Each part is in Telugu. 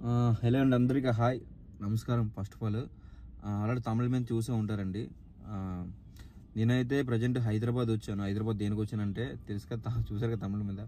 హలో అండి, అందరికీ హాయ్, నమస్కారం. ఫస్ట్ ఆఫ్ ఆల్ ఆల్రెడీ తమిళ మీద చూసే ఉంటారండి. నేనైతే ప్రజెంట్ హైదరాబాద్ వచ్చాను. హైదరాబాద్ దేనికి వచ్చానంటే తెలుసు కదా, చూసారు కదా తమిళ మీద.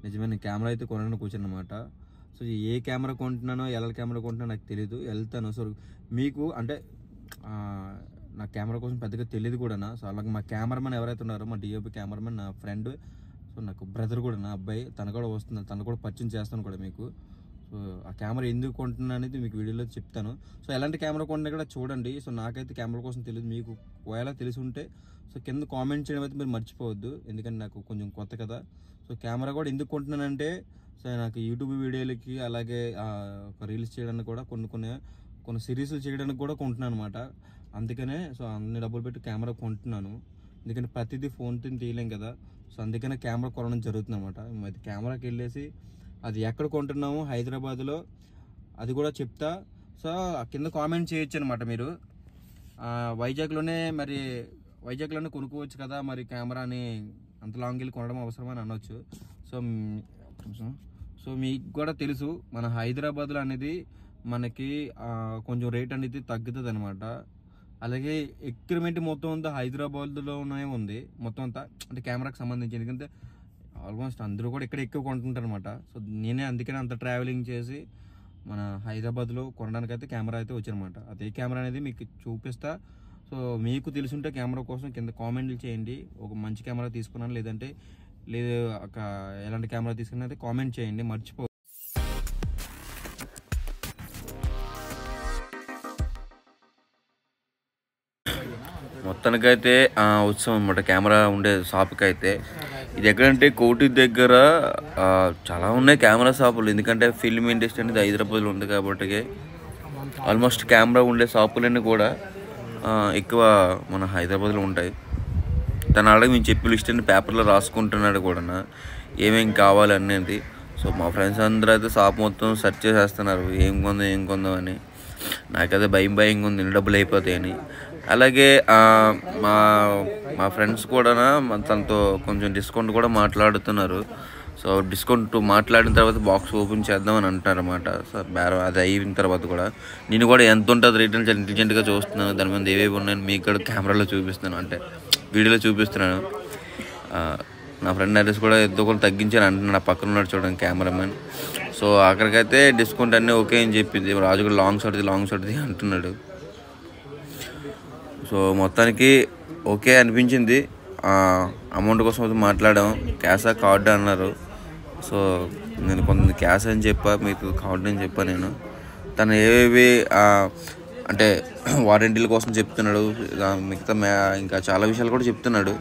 నిజమే, నేను కెమెరా అయితే కొనడానికి వచ్చాను అనమాట. సో ఏ కెమెరా కొంటున్నానో ఎలా కెమెరా కొంటున్నానో నాకు తెలియదు, వెళ్తాను. సో మీకు అంటే నా కెమెరా కోసం పెద్దగా తెలియదు కూడా. సో అలాగే మా కెమెరామెన్ ఎవరైతే ఉన్నారో, మా డిఓపి కెమెరామెన్ నా ఫ్రెండ్, సో నాకు బ్రదర్ కూడా, నా అబ్బాయి, తను కూడా వస్తుంది, తను కూడా పరిచయం చేస్తాను కూడా మీకు. సో ఆ కెమెరా ఎందుకు కొంటున్నా అనేది మీకు వీడియోలో చెప్తాను. సో ఎలాంటి కెమెరా కొంటున్నా కూడా చూడండి. సో నాకైతే కెమెరా కోసం తెలియదు, మీకు ఒకవేళ తెలిసి ఉంటే సో కింద కామెంట్ చేయడం అయితే మీరు మర్చిపోవద్దు, ఎందుకంటే నాకు కొంచెం కొత్త కదా. సో కెమెరా కూడా ఎందుకు కొంటున్నానంటే, సో నాకు యూట్యూబ్ వీడియోలకి అలాగే ఒక రీల్స్ చేయడానికి కూడా కొన్ని సిరీస్లు చేయడానికి కూడా కొంటున్నాను అనమాట. అందుకనే సో అన్ని డబ్బులు పెట్టి కెమెరా కొంటున్నాను, ఎందుకంటే ప్రతిదీ ఫోన్తో తీయలేం కదా. సో అందుకనే కెమెరా కొనడం జరుగుతుంది అనమాట. అది కెమెరాకి వెళ్ళేసి అది ఎక్కడ కొంటున్నాము హైదరాబాద్లో అది కూడా చెప్తా. సో కింద కామెంట్ చేయొచ్చు అనమాట మీరు. వైజాగ్లోనే కొనుక్కోవచ్చు కదా, మరి కెమెరాని అంత లాంగ్ వెళ్ళి కొనడం అవసరమని అనొచ్చు. సో మీకు కూడా తెలుసు, మన హైదరాబాద్లో అనేది మనకి కొంచెం రేట్ అనేది తగ్గుతుంది అనమాట. అలాగే ఎక్విప్మెంట్ మొత్తం అంతా హైదరాబాద్లోనే ఉంది, మొత్తం అంతా అంటే కెమెరాకి సంబంధించి. ఎందుకంటే ఆల్మోస్ట్ అందరూ కూడా ఇక్కడ ఎక్కువ కొంటుంటారు అనమాట. సో నేనే అందుకనే అంత ట్రావెలింగ్ చేసి మన హైదరాబాద్లో కొనడానికి అయితే కెమెరా అయితే వచ్చానమాట. అదే కెమెరా అనేది మీకు చూపిస్తా. సో మీకు తెలుసుంటే కెమెరా కోసం కింద కామెంట్లు చేయండి, ఒక మంచి కెమెరా తీసుకున్నాను లేదంటే లేదు ఎలాంటి కెమెరా తీసుకున్నా అయితే కామెంట్ చేయండి, మర్చిపో. మొత్తానికైతే వచ్చాం అనమాట కెమెరా ఉండే షాప్కి అయితే. ఇది ఎక్కడంటే కోటి దగ్గర చాలా ఉన్నాయి కెమెరా షాపులు, ఎందుకంటే ఫిల్మ్ ఇండస్ట్రీ అనేది హైదరాబాద్లో ఉంది కాబట్టి ఆల్మోస్ట్ కెమెరా ఉండే షాపులన్నీ కూడా ఎక్కువ మన హైదరాబాద్లో ఉంటాయి. తను అలాగే మేము చెప్పి లిస్ట్ అని పేపర్లో రాసుకుంటున్నాడు కూడా ఏమేమి కావాలనేది. సో మా ఫ్రెండ్స్ అందరూ అయితే షాప్ మొత్తం సెర్చ్ చేసేస్తున్నారు, ఏం కొందాం అని. నాకైతే భయంగా ఉంది, ఎన్ని డబ్బులు అయిపోతాయని. అలాగే మా ఫ్రెండ్స్ కూడా తనతో కొంచెం డిస్కౌంట్ కూడా మాట్లాడుతున్నారు. సో డిస్కౌంట్ మాట్లాడిన తర్వాత బాక్స్ ఓపెన్ చేద్దామని అంటున్నారు అన్నమాట. సో అది అయిన తర్వాత కూడా నేను కూడా ఎంత ఉంటుంది రేట్ అని చాలా ఇంటెలిజెంట్గా చూస్తున్నాను, దాని మీద ఏవేవి ఉన్నాయని మీకు కూడా కెమెరాలో చూపిస్తున్నాను, అంటే వీడియోలో చూపిస్తున్నాను. నా ఫ్రెండ్ అడ్రస్ కూడా ఎంతో కొంత తగ్గించాను అంటున్నాడు, నా పక్కన ఉన్నాడు చూడండి కెమెరామెన్. సో అక్కడికైతే డిస్కౌంట్ అన్నీ ఓకే అని చెప్పింది. రాజు కూడా లాంగ్ షాట్ది అంటున్నాడు. సో మొత్తానికి ఓకే అనిపించింది. అమౌంట్ కోసం అయితే మాట్లాడాం, క్యాషా కార్డు అన్నారు. సో నేను కొంత క్యాష్ అని చెప్పా, మీకు కార్డు అని చెప్పా నేను. తను ఏవేవి అంటే వారంటీల కోసం చెప్తున్నాడు, మిగతా ఇంకా చాలా విషయాలు కూడా చెప్తున్నాడు.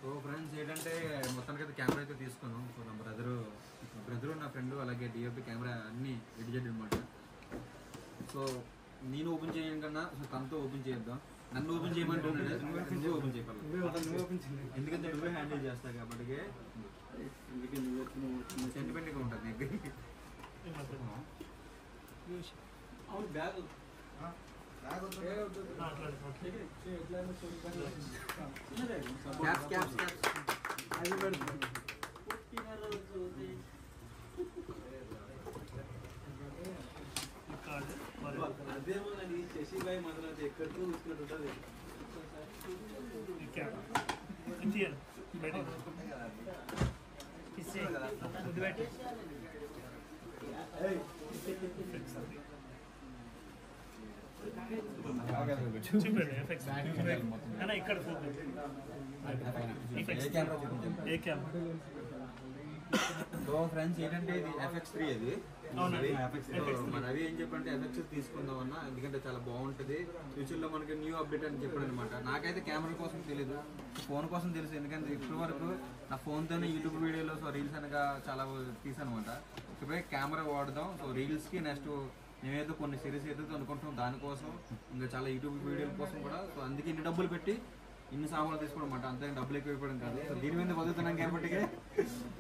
సో ఫ్రెండ్స్ ఏంటంటే మొత్తానికి అయితే కెమెరా అయితే తీసుకున్నాం. సో నా బ్రదరు నా ఫ్రెండ్ అలాగే డిఓపి కెమెరా అన్నీ ఎడిజెడ్ అనమాట. సో నేను ఓపెన్ చేయను కన్నా సో తనతో ఓపెన్ చేద్దాం. నన్ను ఓపెన్ చేయమంటున్నాడు, నువ్వే ఓపెన్ చేయాలి, ఎందుకంటే నువ్వే హ్యాండిల్ చేస్తావు కాబట్టి సెంటిమెంట్గా ఉంటుంది నీకు. బ్యాగ్ అదేమోనండి శశిభాయ్ మాత్రం ఎక్కడికో చూసుకుంటుంటుంది. ఇక్కడ సో ఫ్రెండ్స్ ఏంటంటే ఇది FX3 ఇది. మన రవి ఏం చెప్పంటే FX తీసుకుందాం అన్న, ఎందుకంటే చాలా బాగుంటది ఫ్యూచర్ లో మనకి న్యూ అప్డేట్ అని చెప్పాడు అనమాట. నాకైతే కెమెరా కోసం తెలియదు, ఫోన్ కోసం తెలుసు. ఎందుకంటే ఇప్పటి వరకు నా ఫోన్ తోనే యూట్యూబ్ వీడియోలో సో రీల్స్ అనగా చాలా తీసానమాట. ఇప్పుడే కెమెరా వాడదాం సో రీల్స్ కి, నెక్స్ట్ మేమైతే కొన్ని సిరీస్ అయితే అనుకుంటున్నాం దానికోసం, ఇంకా చాలా యూట్యూబ్ వీడియోల కోసం కూడా. సో అందుకే ఇన్ని డబ్బులు పెట్టి ఇన్ని సామాన్లు తీసుకోవడం అనమాట. అంతే డబ్బులు ఎక్కువ ఇవ్వడం కాదు. సో దీని మీద బతుకుతున్నాం కాబట్టి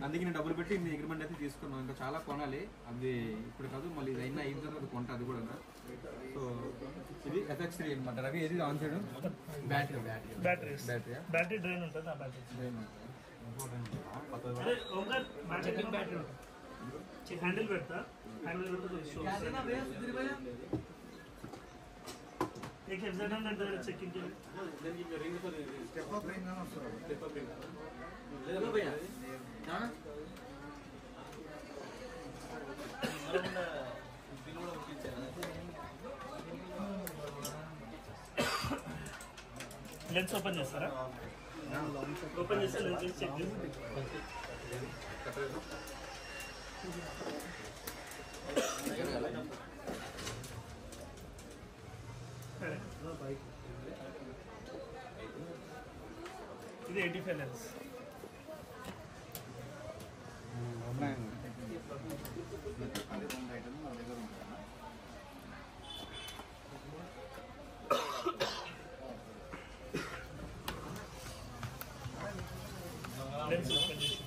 అందుకే నేను డబ్బులు పెట్టి ఇన్ని అగ్రిమెంట్ అయితే తీసుకున్నాం. ఇంకా చాలా కొనాలి, అది ఇప్పుడు కాదు మళ్ళీ ఇది అయినా అయిన తర్వాత కొంట అది కూడా. సో ఇది FX3 అనమాట. రవి ఏది ఆన్ చేయడం బ్యాటరీ డ్రైన్ ఉంటుంది. హ్యాండిల్ పెడతా, హ్యాండిల్ एक एग्जाम नंतर चेकिंग केलं स्टेप अप रिंग ना स्टेप अप रिंग ले लो भैया हां बिल కూడా పంపించాను. లెన్స్ ఓపెన్ చేస్తారా? ఓపెన్ చేస్తే లెన్స్ చెక్ చేసి ఇది 85 లెన్స్. లెన్స్ ఓపెన్ చేసి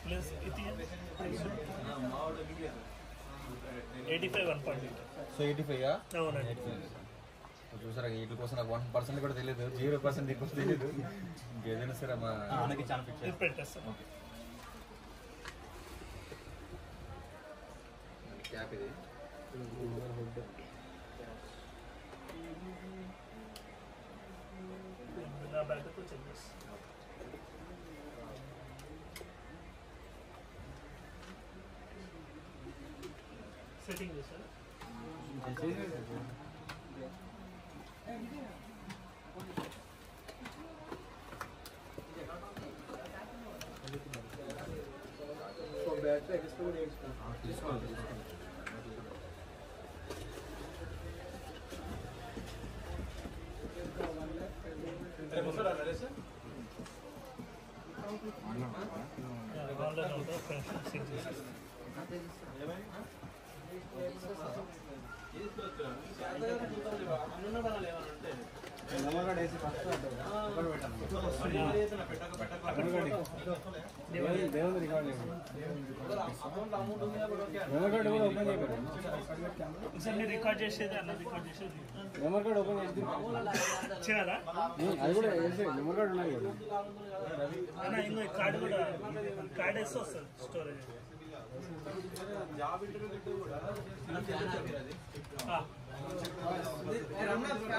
ప్లస్ ఇది 85 1.8. సో 85 అవునండి. చూసారా వీటి కోసం నాకు 1% కూడా తెలియదు, 0% ఎక్కువ తెలియదు. ఇంకేదైనా సరే మా మనకి చాలా పెట్టేస్తాం. క్యాప్ ఇది నా బ్యాటరీతో చెక్ చేస్తాం. సెట్టింగ్ చేస్తారా? సో బ్యాటరీ ఎక్స్ట్రా కూడా తీసుకోవాలి. రికార్డ్ చేసేది అన్న, రికార్డ్ చేసేది మెమరీ కార్డ్ ఓపెన్ చేసి చేయాలా? అది కూడా మెమరీ కార్డ్ ఉన్నాయి కదా అన్న. ఇంకో కార్డు కూడా, కార్డ్ వేస్తే వస్తుంది స్టోరేజ్.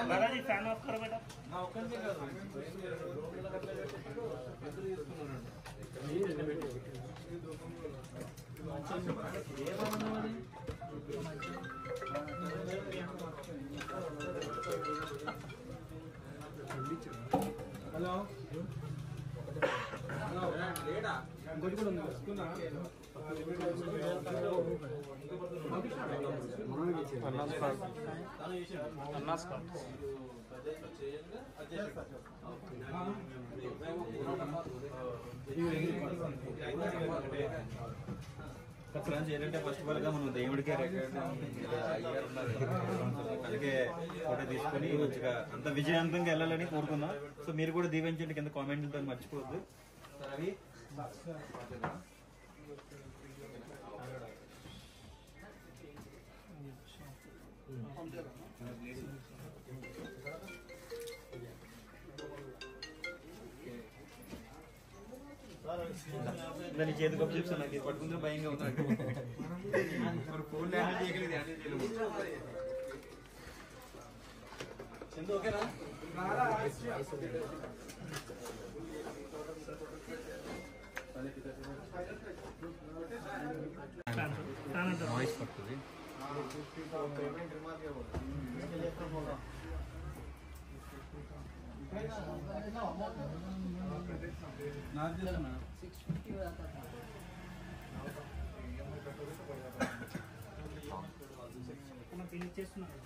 बालाजी फैन ऑफ करो बेटा. हेलो ఇంకోటి కూడా ఉంది ఫ్రెండ్స్ ఏంటంటే ఫస్ట్ ఆఫ్ ఆల్ గా మనం దేవుడికే రికార్డ్ అలాగే ఫోటో తీసుకొని మంచిగా అంత విజయవంతంగా వెళ్ళాలని కోరుకుందాం. సో మీరు కూడా దీవించండి, కింద కామెంట్లతో మర్చిపోవద్దు. రవి దాని చేతి కప్పు చెప్తాను నాకు ఇది పట్టుకుంటే భయంగా అవుతాడు మరి ఫోన్ హ్యాండిల్ చేయగలిగింది హ్యాండిల్ చేయలేదు చందు ఓకేనా వాయిస్ పడుతుంది ఫినిష్ చేస్తున్నాను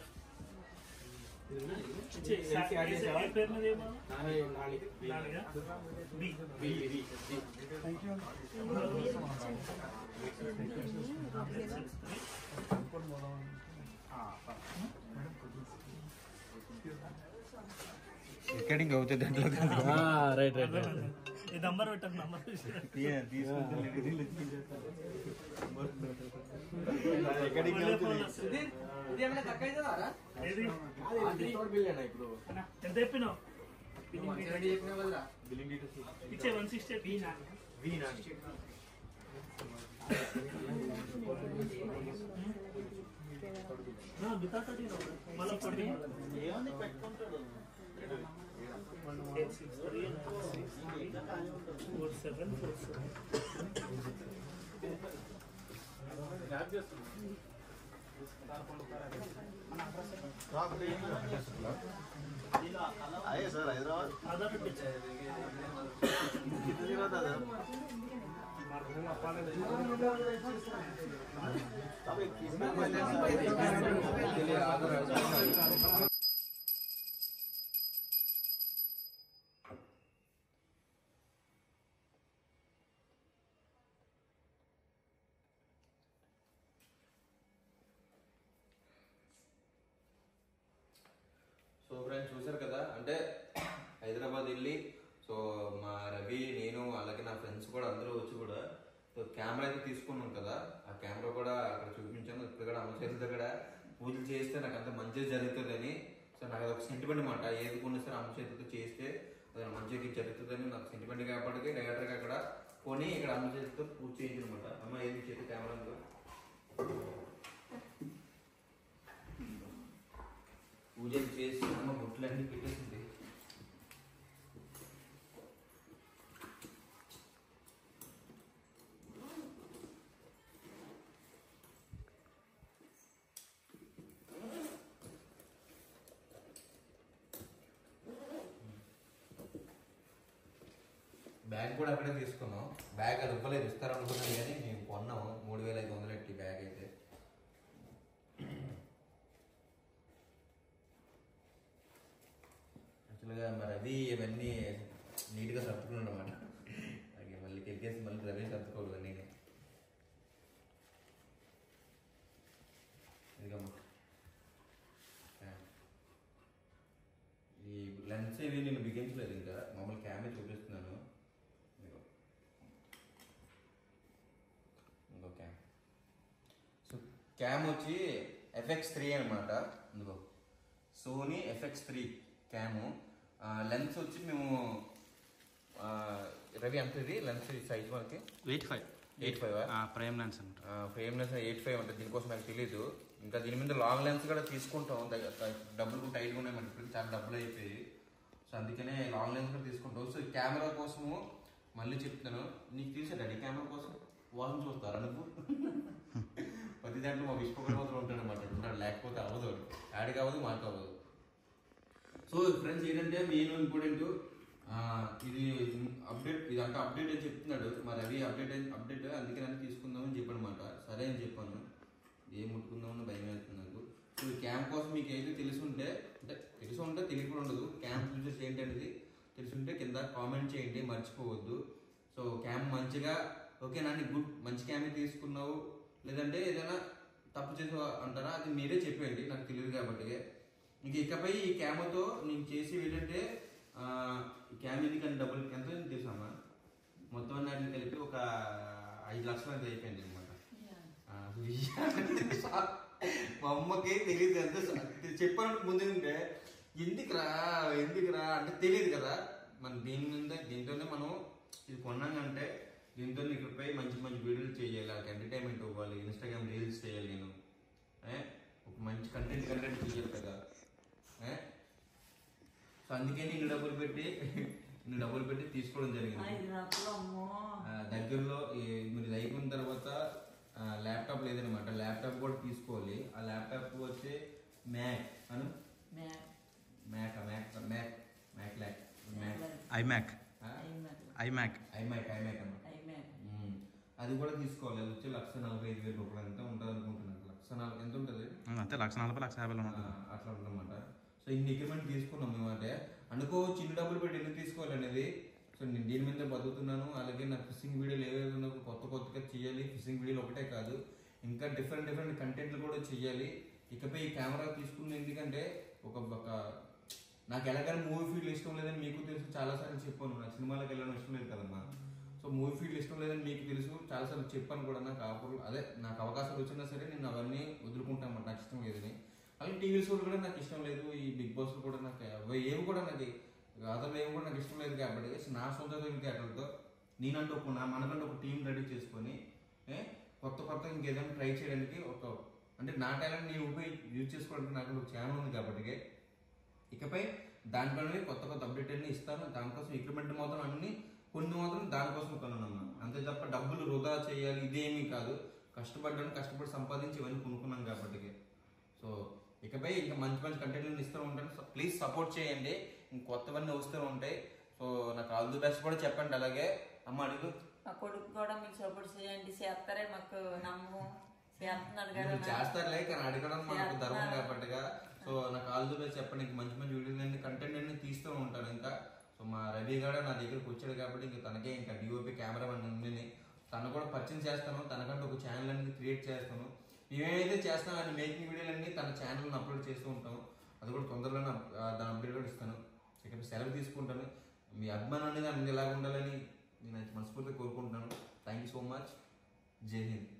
పేరు మీద ఏమో రికార్డింగ్ అవుతుంది దాంట్లో రైట్ రైట్ ఈ నంబర్ పెట్టండి నంబర్ రికార్డింగ్ అవుతుంది ఎంత చెప్పినావు ఇచ్చే 160 మళ్ళీ పెట్టుకుంటాడు 4747 आए सर हैदराबाद आधार कितनी बात था सर अब एक किसमें సో ఫ్రెండ్స్ చూసారు కదా అంటే హైదరాబాద్ వెళ్ళి సో మా రవి నేను అలాగే నా ఫ్రెండ్స్ కూడా అందరూ వచ్చి కూడా సో కెమెరా అయితే తీసుకున్నాం కదా ఆ కెమెరా కూడా అక్కడ చూపించాను ఇప్పుడు కూడా అమ్మ చేతుల దగ్గర పూజలు చేస్తే నాకు అంత మంచిగా జరుగుతుందని సో నాకు అదొక సెంటిమెంట్ అనమాట ఏది కొన్నా సరే అమ్మ చేతితో చేస్తే అది మంచిగా జరుగుతుందని నాకు సెంటిమెంట్ కాబట్టి డైరెక్టర్గా అక్కడ కొని ఇక్కడ అమ్మ చేతితో పూజ చేయించనమాట అమ్మ ఏది చేతి కెమెరాతో పూజలు చేసి అమ్మ బొట్లన్నీ పెట్టేసింది బ్యాగ్ కూడా అక్కడే తీసుకున్నాం బ్యాగ్ అది ఇవ్వలేదు ఇస్తారనుకున్నాం కానీ మేము కొన్నాము 3500 ఎట్టి బ్యాగ్ అయితే యాక్చువల్గా మరి రవి ఇవన్నీ నీట్గా సర్దుకున్నాడు అనమాట అలాగే మళ్ళీ కెరికేసి మళ్ళీ రవి సర్దుకోడు నేనే ఇదిగమ్మా ఈ లెన్స్ ఇవి నేను బిగించలేదు ఇంకా మామూలు క్యామే చూపిస్తున్నాను ఇంకో క్యామ్ సో క్యామ్ వచ్చి FX3 అనమాట ఇందులో సోనీ FX3 క్యాము లెన్స్ వచ్చి మేము రవి ఎంత ఇది లెన్స్ సైజ్ మనకి 85 ప్రైమ్ లెన్స్ అంట ఫ్రేమ్ లెన్స్ 85 ఉంటుంది దీనికోసం నాకు తెలీదు ఇంకా దీని మీద లాంగ్ లెన్స్ కూడా తీసుకుంటాం డబ్బులు టైట్గా ఉన్నాయి మనకి ఇప్పుడు చాలా డబ్బులు అయిపోయి సో అందుకనే లాంగ్ లెన్స్ కూడా తీసుకుంటాం సో కెమెరా కోసము మళ్ళీ చెప్తాను నీకు తెలిసా డాడీ కెమెరా కోసం వాళ్ళని చూస్తారా నువ్వు ప్రతి దాంట్లో మా విశ్వకర్ మాత్రం ఉంటాడు అనమాట ఉంటాడు లేకపోతే అవ్వదు యాడ్కి అవ్వదు మాకు అవ్వదు సో ఫ్రెండ్స్ ఏంటంటే మెయిన్ ఇంపార్టెంట్ ఇది అప్డేట్ ఇదంతా అప్డేట్ అని చెప్తున్నాడు మరి అవి అప్డేట్ అందుకే నన్ను తీసుకుందామని చెప్పాను అనమాట సరే అని చెప్పాను ఏం ముట్టుకుందామని భయం అవుతుంది నాకు సో ఈ క్యాంప్ కోసం మీకు ఏది తెలుసుంటే అంటే తెలియకుండా ఉండదు క్యాంప్ ఫీచర్స్ ఏంటనేది తెలుసుంటే కింద కామెంట్ చేయండి మర్చిపోవద్దు సో క్యాంప్ మంచిగా ఓకే నాన్న గుడ్ మంచి క్యామే తీసుకున్నావు లేదంటే ఏదైనా తప్పు చేసా అంటారా అది మీరే చెప్పండి నాకు తెలియదు కాబట్టి ఇంక ఇకపై ఈ క్యామ్తో నేను చేసి ఏంటంటే క్యామ్ ఎందుకని డబ్బులు ఎంత తెలుసామా మొత్తం అన్ని కలిపి ఒక 5 లక్షలు అంత అయిపోయింది అనమాట మా అమ్మకి తెలియదు ఎంత చెప్పాను ముందు ఉంటే ఎందుకురా అంటే తెలియదు కదా. మన దీంతోనే మనం ఇది కొన్నానంటే దీంతో ఇకపై మంచి మంచి వీడియోలు చేయాలి, వాళ్ళకి ఎంటర్టైన్మెంట్ ఇవ్వాలి, ఇన్స్టాగ్రామ్ రీల్స్ చేయాలి, నేను ఒక మంచి కంటెంట్ చేయాలి కదా. సో అందుకే నేను డబ్బులు పెట్టి తీసుకోవడం జరిగింది. దగ్గరలో మీరు అయిపోయిన తర్వాత ల్యాప్టాప్ లేదనమాట, ల్యాప్టాప్ కూడా తీసుకోవాలి. ఆ ల్యాప్టాప్ వచ్చి ఐమ్యాక్ అన్నమాట. అది కూడా తీసుకోవాలి. అది వచ్చి 1,45,000 రూపాయలు ఎంత ఉంటుంది అనుకుంటున్నాను. 1,40,000 ఎంత ఉంటుంది అంతే, 1,40,000 1,50,000 అట్లా ఉంటుందన్నమాట. సో ఇన్ని ఎక్విప్మెంట్ తీసుకున్నాం మేము. అంటే అనుకో చిన్న డబ్బులు పెట్టి ఎందుకు తీసుకోవాలి అనేది. సో నేను దీని మీద బతుకుతున్నాను. అలాగే నా ఫిషింగ్ వీడియోలు ఏవేవి ఉన్నాయో కొత్తగా చేయాలి. ఫిషింగ్ వీడియోలు ఒకటే కాదు, ఇంకా డిఫరెంట్ కంటెంట్లు కూడా చేయాలి. ఇకపై ఈ కెమెరా తీసుకున్న ఎందుకంటే ఒక నాకు ఎలాగైనా మూవీ ఫీల్డ్ ఇష్టం లేదని మీకు తెలుసు, చాలాసార్లు చెప్పాను. నాకు సినిమాలకు వెళ్ళడం ఇష్టం లేదు కదమ్మా. సో మూవీ ఫీల్డ్ ఇష్టం లేదని మీకు తెలుసు, చాలాసార్లు చెప్పాను కూడా. నాకు అవకాశాలు వచ్చినా సరే నేను అవన్నీ వదులుకుంటాను, నాకు ఇష్టం లేదని. అలాగే టీవీ షోలు కూడా నాకు ఇష్టం లేదు, ఈ బిగ్ బాస్ కూడా నాకు ఏవి కూడా నాకు అదర్లు ఏమి కూడా నాకు ఇష్టం లేదు. కాబట్టి నా సొంత తెలివితేటలతో మనకంటూ ఒక టీం రెడీ చేసుకొని కొత్త ఇంకేదైనా ట్రై చేయడానికి అంటే నా టాలెంట్ నేను యూజ్ చేసుకోవడానికి నాకు ఒక ఛానల్ ఉంది. కాబట్టి ఇకపై దాంట్లోనే కొత్త అప్డేట్ అన్ని ఇస్తాను. దానికోసం ఎక్విప్మెంట్ మాత్రం కొన్ని మాత్రం దానికోసం కొన్నాను. అంతే తప్ప డబ్బులు వృధా చేయాలి ఇదేమీ కాదు. కష్టపడి సంపాదించి ఇవన్నీ కొనుక్కున్నాం కాబట్టి. సో ఇకపై ఇంకా మంచి కంటెంట్లు ఇస్తూ ఉంటాను. సో ప్లీజ్ సపోర్ట్ చేయండి, కొత్తవన్నీ వస్తూ ఉంటాయి. సో నాకు ఆల్ ది బెస్ట్ కూడా చెప్పండి. అలాగే అమ్మ అడుగు, మా కొడుకు కూడా మీకు సపోర్ట్ చేయండి, చేస్తారే మాకు నమ్మకం చేస్తున్నారు కదా. చేస్తారులే, కానీ అడగడం మనకు ధర్మం కాబట్టి. సో నాకు ఆల్ ది బెస్ట్ చెప్పండి. ఇంక మంచి వీడియోలు కంటెంట్ అన్ని తీస్తూ ఉంటాను ఇంకా. సో మా రవి కూడా నా దగ్గరకు వచ్చాడు కాబట్టి ఇంకా తనకే ఇంకా డిఓపి కెమెరా అన్నీ తను కూడా పరిచయం చేస్తాను. తనకంటే ఒక ఛానల్ అనేది క్రియేట్ చేస్తాను. మేమేమైతే చేస్తాం అని మేకింగ్ వీడియోలన్నీ తన ఛానల్ని అప్లోడ్ చేస్తూ ఉంటాము. అది కూడా తొందరలోనే దాని అప్డేట్ కూడా ఇస్తాను. ఇక్కడ సెలవు తీసుకుంటాను. మీ అభిమానం అనేది అన్ని ఎలాగ ఉండాలని నేను మనస్ఫూర్తిగా కోరుకుంటున్నాను. Thank you so much. జై హింద్.